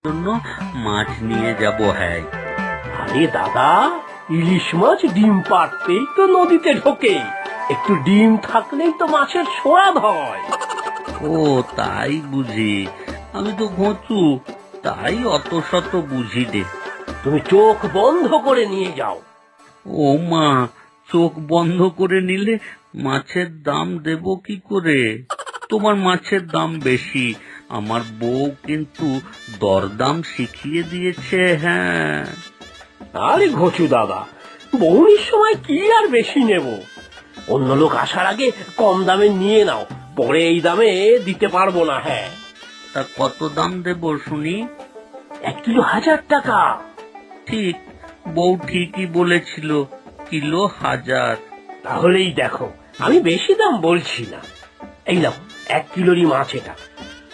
জন্য মাছ নিয়ে যাব। হ্যাঁ, আরে দাদা, ইলিশ মাছ ডিম পাড়তেই তো নদীতে ঢোকে, একটু ডিম থাকলেই তো মাছের স্বাদ হয়। ও তাই বুঝি, আমি তো ঘোঁচু, তাই অত শত বুঝি রে। তুমি চোখ বন্ধ করে নিয়ে যাও। ও মা, চোখ বন্ধ করে নিলে মাছের দাম দেব কি করে? তোমার মাছের দাম বেশি, আমার বউ কিন্তু দরদাম শিখিয়ে দিয়েছে। হ্যাঁ, আরে ঘচু দাদা, বৌনির সময় কি আর বেশি নেব, অন্য লোক আসার আগে কম দামে নিয়ে নাও, পরে এই দামে দিতে পারবো না। হ্যাঁ, তা কত দাম দেব শুনি? 1 কিলো 1000 টাকা। ঠিক, বউ ঠিকই বলেছিল, কিলো 1000। তাহলেই দেখো, আমি বেশি দাম বলছি না। এই নাও 1 কিলোরই মাছ এটা।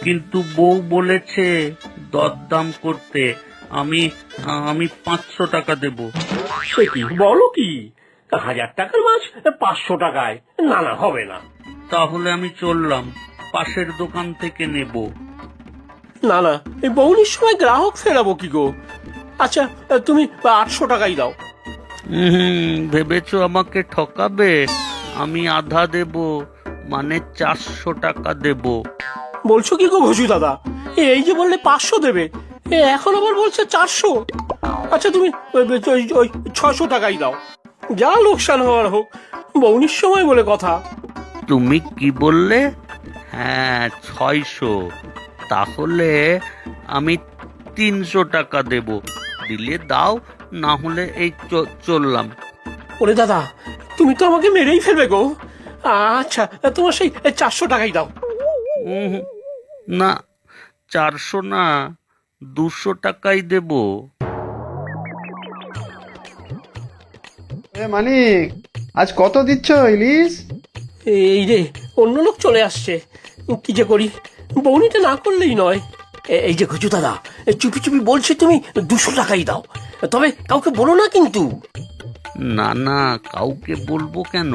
কিন্তু বউ বলেছে দরদাম করতে, আমি আমি 500 টাকা দেব। সে কি বলো কি, 1000 টাকার মাছ 500 টাকায়? না না, হবে না। তাহলে আমি চললাম, পাশের দোকান থেকে নেব। না না, এই বৌনির সময় গ্রাহক ফেরাবো কি গো? আচ্ছা, তুমি 800 টাকাই দাও। ভেবেছো আমাকে ঠকাবে? আমি আধা দেব, মানে 400 টাকা দেব। বলছো কি গো ঘচু দাদা, এই যে বললে 500 দেবে, এখন আবার বলছে 400। আচ্ছা, তুমি ওই 600 টাকাই দাও, যা লোকসান হওয়ার হোক, বৌনির সময় বলে কথা। তুমি কি বললে? হ্যাঁ, 600। তাহলে আমি 300 টাকা দেব, দিলে দাও, না হলে এই চললাম। ওরে দাদা, তুমি তো আমাকে মেরেই ফেলবে গো। আচ্ছা, তোমার সেই 400 টাকাই দাও। না, 400 না, 200 টাকাই দেব। মানিক, আজ কত দিচ্ছ ইলিশ? এই রে, অন্য লোক চলে আসছে, কি যে করি, বৌনিটা না করলেই নয়। এই যে ঘচু দাদা, চুপি চুপি বলছি তুমি 200 টাকাই দাও, তবে কাউকে বলো না কিন্তু। না না, কাউকে বলবো কেন?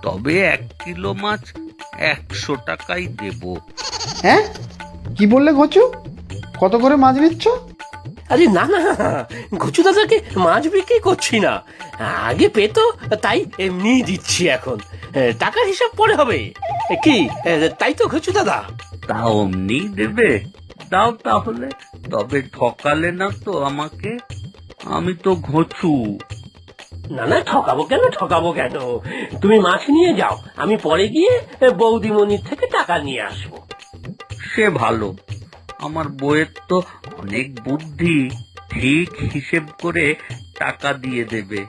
তবে 1 কিলো মাছ 100 টাকাই দেব। হ্যাঁ, কি বললে ঘচু? কত করে মাছ নিচ্ছ? আরে না না, ঘচু দাদাকে মাছ বিক্রি করছি না, আগে পেতো তাই এমনি দিচ্ছি, এখন টাকার হিসাব পরে হবে কি, তাই তো ঘচু দাদা? তা অমনি দেবে? দাও তাহলে, তবে ঠকালে না তো আমাকে, আমি তো ঘোচু। না না, ঠকাবো কেন, তুমি মাছ নিয়ে যাও, আমি পরে গিয়ে বৌদিমণির থেকে টাকা নিয়ে আসবো। সে ভালো, আমার বউয়ের তো অনেক বুদ্ধি, ঠিক হিসেব করে টাকা দিয়ে দেবে।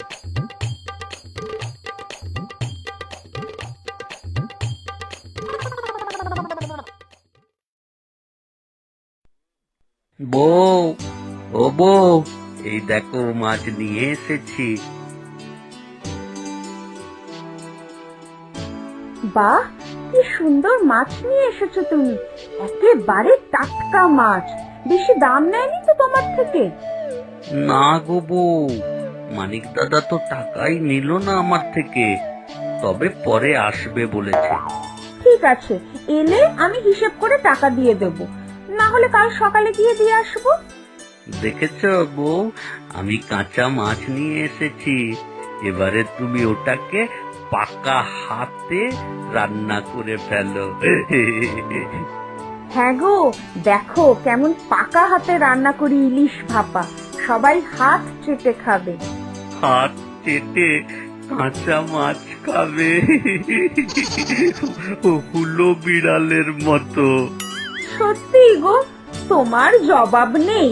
বউ, ও বউ, এই দেখো মাছ নিয়ে এসেছি। বাহ, কি সুন্দর মাছ নিয়ে এসেছো তুমি, একেবারে টাটকা মাছ। বেশি দাম নেয়নি তো তোমার থেকে? না গো বউ, মানিক দাদা তো টাকাই নিল না আমার থেকে, তবে পরে আসবে বলেছে। ঠিক আছে, এলে আমি হিসেব করে টাকা দিয়ে দেবো, না হলে কাল সকালে গিয়ে দিয়ে আসবো। দেখেছ বউ, আমি কাঁচা মাছ নিয়ে এসেছি, এবারে তুমি ওটাকে পাকা হাতে রান্না করে ফেলো। হ্যাঁ গো, দেখো কেমন পাকা হাতে রান্না করি ইলিশ ভাপা, সবাই হাত চেটে খাবে। হাত চেটে কাঁচা মাছ খাবে? হুলো বিড়ালের মতো। সত্যি গো, তোমার জবাব নেই।